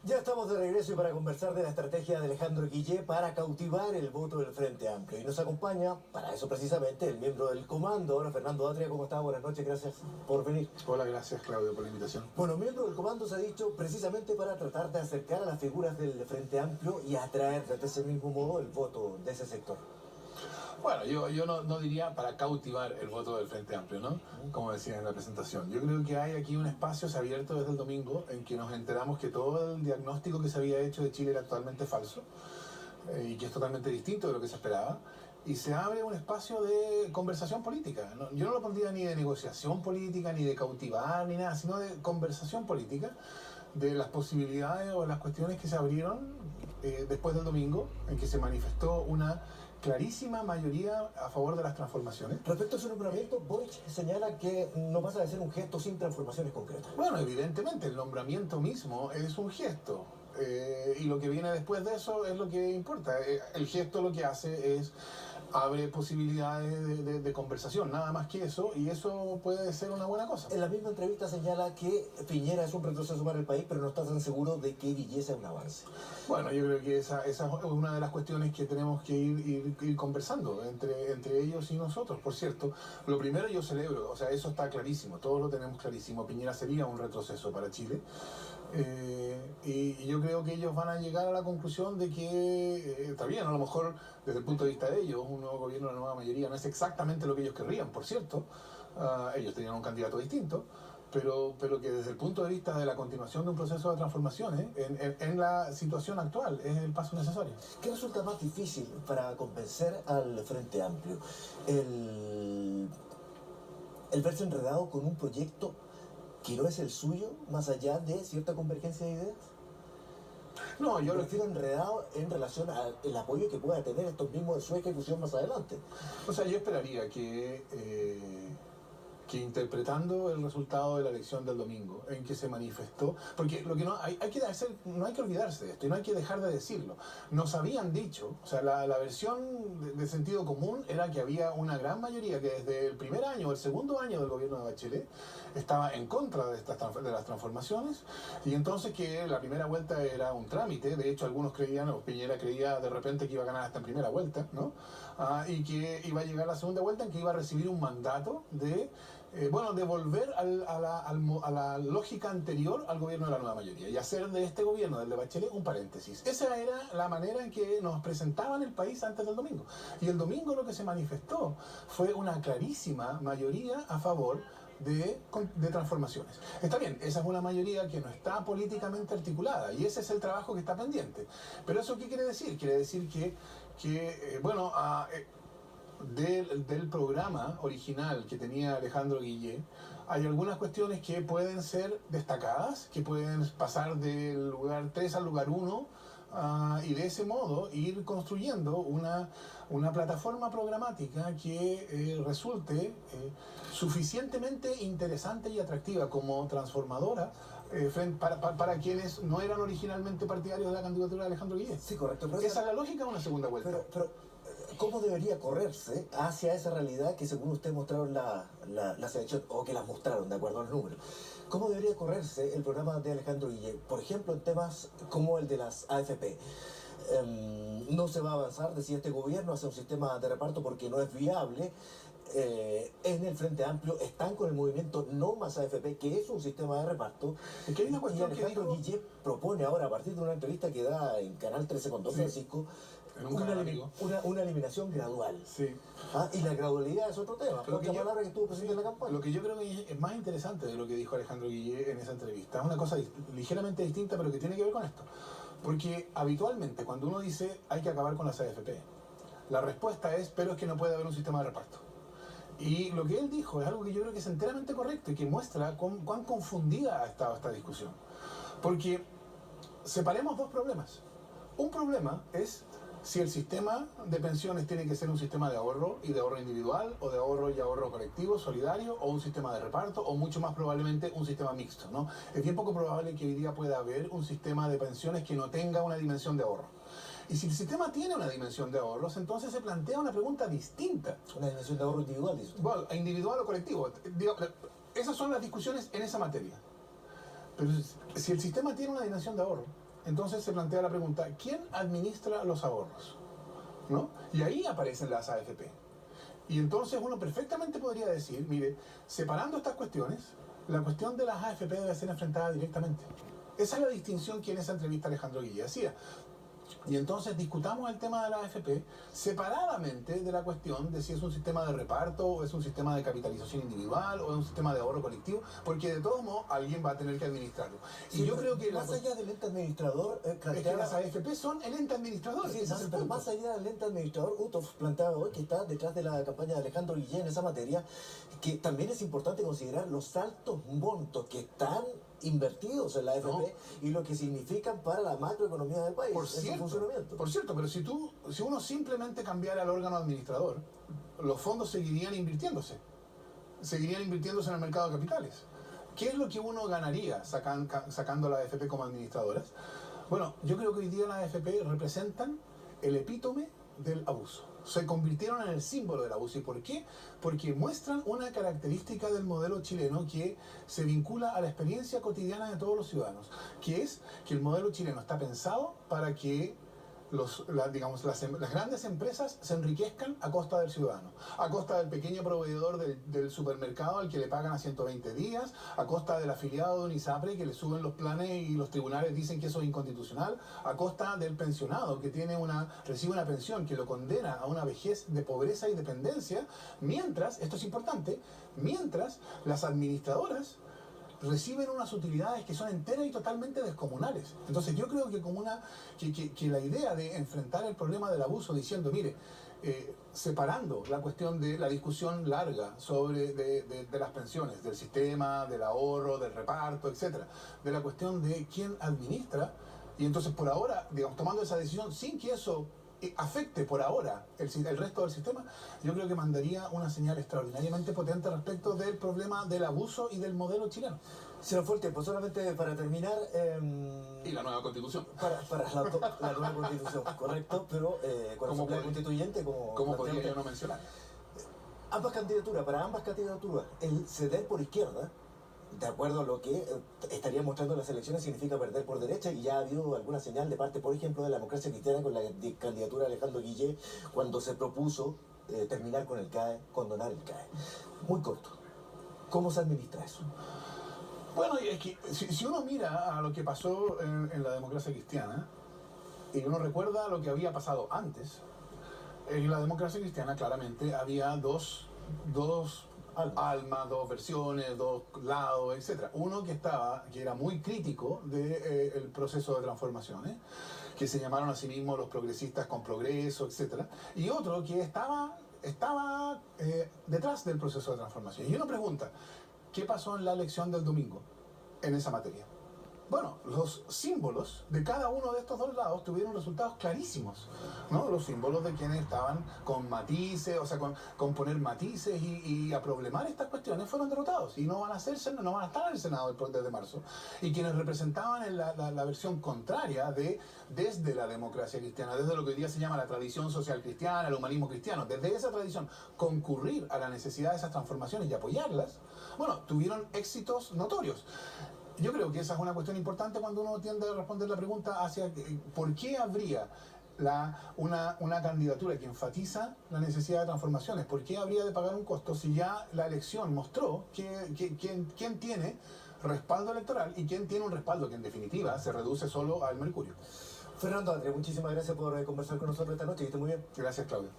Ya estamos de regreso y para conversar de la estrategia de Alejandro Guillé para cautivar el voto del Frente Amplio. Y nos acompaña, para eso precisamente, el miembro del comando. Ahora, Fernando Atria, ¿cómo está? Buenas noches, gracias por venir. Hola, gracias Claudio por la invitación. Bueno, miembro del comando se ha dicho precisamente para tratar de acercar a las figuras del Frente Amplio y atraer de ese mismo modo el voto de ese sector. Bueno, yo no diría para cautivar el voto del Frente Amplio, ¿no? Como decía en la presentación. Yo creo que hay aquí un espacio, se ha abierto desde el domingo, en que nos enteramos que todo el diagnóstico que se había hecho de Chile era totalmente falso y que es totalmente distinto de lo que se esperaba. Y se abre un espacio de conversación política. ¿No? Yo no lo pondría ni de negociación política, ni de cautivar, ni nada, sino de conversación política, de las posibilidades o las cuestiones que se abrieron después del domingo, en que se manifestó una clarísima mayoría a favor de las transformaciones. Respecto a su nombramiento, Boric señala que no pasa de ser un gesto sin transformaciones concretas. Bueno, evidentemente el nombramiento mismo es un gesto. Y lo que viene después de eso es lo que importa. El gesto lo que hace es abre posibilidades de conversación, nada más que eso, y eso puede ser una buena cosa. En la misma entrevista señala que Piñera es un retroceso para el país, pero no está tan seguro de que Guillé sea un avance. Bueno, yo creo que esa es una de las cuestiones que tenemos que ir conversando entre ellos y nosotros. Por cierto, lo primero yo celebro, o sea, eso está clarísimo, todos lo tenemos clarísimo. Piñera sería un retroceso para Chile. Y yo creo que ellos van a llegar a la conclusión de que está bien, a lo mejor desde el punto de vista de ellos, un nuevo gobierno, una nueva mayoría, no es exactamente lo que ellos querrían, por cierto. Ellos tenían un candidato distinto, pero que desde el punto de vista de la continuación de un proceso de transformaciones, en la situación actual, es el paso necesario. ¿Qué resulta más difícil para convencer al Frente Amplio? El verse enredado con un proyecto que no es el suyo, más allá de cierta convergencia de ideas? No, yo me refiero enredado en relación al apoyo que pueda tener estos mismos en su ejecución más adelante. O sea, yo esperaría que interpretando el resultado de la elección del domingo, en que se manifestó, porque lo que no hay que hacer, no hay que olvidarse de esto y no hay que dejar de decirlo. Nos habían dicho, o sea, la versión de sentido común era que había una gran mayoría que desde el primer año o el segundo año del gobierno de Bachelet estaba en contra de las transformaciones, y entonces que la primera vuelta era un trámite. De hecho, algunos creían, o Piñera creía de repente que iba a ganar hasta en primera vuelta, ¿no? Y que iba a llegar la segunda vuelta en que iba a recibir un mandato de volver a la lógica anterior al gobierno de la nueva mayoría y hacer de este gobierno, del de Bachelet, un paréntesis. Esa era la manera en que nos presentaban el país antes del domingo. Y el domingo lo que se manifestó fue una clarísima mayoría a favor de transformaciones. Está bien, esa es una mayoría que no está políticamente articulada y ese es el trabajo que está pendiente. Pero ¿eso qué quiere decir? Quiere decir que del programa original que tenía Alejandro Guillé, hay algunas cuestiones que pueden ser destacadas, que pueden pasar del lugar 3 al lugar 1, y de ese modo ir construyendo una plataforma programática que resulte suficientemente interesante y atractiva como transformadora para quienes no eran originalmente partidarios de la candidatura de Alejandro Guillé. Sí, correcto. Pero esa es la lógica de una segunda vuelta. Pero ¿cómo debería correrse hacia esa realidad que según usted mostraron la selección, o que las mostraron de acuerdo a los números? ¿Cómo debería correrse el programa de Alejandro Guillé? Por ejemplo, en temas como el de las AFP. No se va a avanzar, decía este gobierno, hacia un sistema de reparto porque no es viable. En el Frente Amplio están con el movimiento No Más AFP, que es un sistema de reparto. Es que hay una cuestión y Alejandro Guillé propone ahora, a partir de una entrevista que da en Canal 13 con Don Francisco, una eliminación gradual. Sí. Y la gradualidad es otro tema, otra palabra que estuvo presente en la campaña. Lo que yo creo que es más interesante de lo que dijo Alejandro Guillé en esa entrevista, es una cosa ligeramente distinta, pero que tiene que ver con esto. Porque habitualmente cuando uno dice hay que acabar con las AFP, la respuesta es, pero es que no puede haber un sistema de reparto. Y lo que él dijo es algo que yo creo que es enteramente correcto y que muestra cuán confundida ha estado esta discusión. Porque separemos dos problemas. Un problema es si el sistema de pensiones tiene que ser un sistema de ahorro y de ahorro individual, o de ahorro y ahorro colectivo, solidario, o un sistema de reparto, o mucho más probablemente un sistema mixto, ¿no? Es bien poco probable que hoy día pueda haber un sistema de pensiones que no tenga una dimensión de ahorro. Y si el sistema tiene una dimensión de ahorros, entonces se plantea una pregunta distinta. Una dimensión de ahorro individual, dice usted. Bueno, individual o colectivo. Esas son las discusiones en esa materia. Pero si el sistema tiene una dimensión de ahorro, entonces se plantea la pregunta, ¿quién administra los ahorros? ¿No? Y ahí aparecen las AFP. Y entonces uno perfectamente podría decir, mire, separando estas cuestiones, la cuestión de las AFP debe ser enfrentada directamente. Esa es la distinción que en esa entrevista Alejandro Guille hacía. Y entonces discutamos el tema de la AFP separadamente de la cuestión de si es un sistema de reparto, o es un sistema de capitalización individual, o es un sistema de ahorro colectivo, porque de todos modos alguien va a tener que administrarlo. Sí, y yo creo que más allá del ente administrador, es que las AFP son el ente administrador. Sí, pero más allá del ente administrador, Uthoff planteaba hoy que está detrás de la campaña de Alejandro Guillén en esa materia, que también es importante considerar los altos montos que están invertidos en la AFP y lo que significan para la macroeconomía del país, por cierto, en su funcionamiento. Por cierto, pero si uno simplemente cambiara el órgano administrador, los fondos seguirían invirtiéndose en el mercado de capitales. ¿Qué es lo que uno ganaría sacando la AFP como administradoras? Bueno, yo creo que hoy día las AFP representan el epítome del abuso. Se convirtieron en el símbolo del abuso. ¿Y por qué? Porque muestran una característica del modelo chileno que se vincula a la experiencia cotidiana de todos los ciudadanos, que es que el modelo chileno está pensado para que las grandes empresas se enriquezcan a costa del ciudadano, a costa del pequeño proveedor del supermercado al que le pagan a 120 días, a costa del afiliado de un ISAPRE que le suben los planes y los tribunales dicen que eso es inconstitucional, a costa del pensionado que recibe una pensión que lo condena a una vejez de pobreza y dependencia, mientras, esto es importante, mientras las administradoras reciben unas utilidades que son enteras y totalmente descomunales. Entonces yo creo que la idea de enfrentar el problema del abuso diciendo, mire, separando la cuestión de la discusión larga sobre de las pensiones, del sistema, del ahorro, del reparto, etcétera, de la cuestión de quién administra, y entonces por ahora, digamos, tomando esa decisión sin que eso afecte por ahora el resto del sistema, yo creo que mandaría una señal extraordinariamente potente respecto del problema del abuso y del modelo chileno. Se nos fue el tiempo, solamente para terminar... y la nueva constitución. Para la nueva constitución, correcto, pero con la Asamblea Constituyente, ¿cómo podría yo no mencionar? Para ambas candidaturas, el ceder por izquierda, de acuerdo a lo que estarían mostrando las elecciones, significa perder por derecha, y ya ha habido alguna señal de parte, por ejemplo, de la Democracia Cristiana con la candidatura de Alejandro Guillén, cuando se propuso terminar con el CAE, condonar el CAE. Muy corto. ¿Cómo se administra eso? Bueno, es que si uno mira a lo que pasó en la Democracia Cristiana, y uno recuerda lo que había pasado antes, en la Democracia Cristiana claramente había dos almas, dos versiones, dos lados, etc. Uno que era muy crítico del proceso de transformaciones, que se llamaron a sí mismos los progresistas con progreso, etc. Y otro que estaba detrás del proceso de transformación. Y uno pregunta, ¿qué pasó en la elección del domingo en esa materia? Bueno, los símbolos de cada uno de estos dos lados tuvieron resultados clarísimos, ¿no? Los símbolos de quienes estaban con matices, o sea, con poner matices y a problemar estas cuestiones fueron derrotados y no van a estar en el Senado desde marzo. Y quienes representaban en la versión contraria desde la democracia cristiana, desde lo que hoy día se llama la tradición social cristiana, el humanismo cristiano, desde esa tradición, concurrir a la necesidad de esas transformaciones y apoyarlas, bueno, tuvieron éxitos notorios. Yo creo que esa es una cuestión importante cuando uno tiende a responder la pregunta hacia por qué habría una candidatura que enfatiza la necesidad de transformaciones. ¿Por qué habría de pagar un costo si ya la elección mostró quién tiene respaldo electoral y quién tiene un respaldo que en definitiva se reduce solo al mercurio? Fernando Atria, muchísimas gracias por conversar con nosotros esta noche, y esté muy bien. Gracias, Claudio.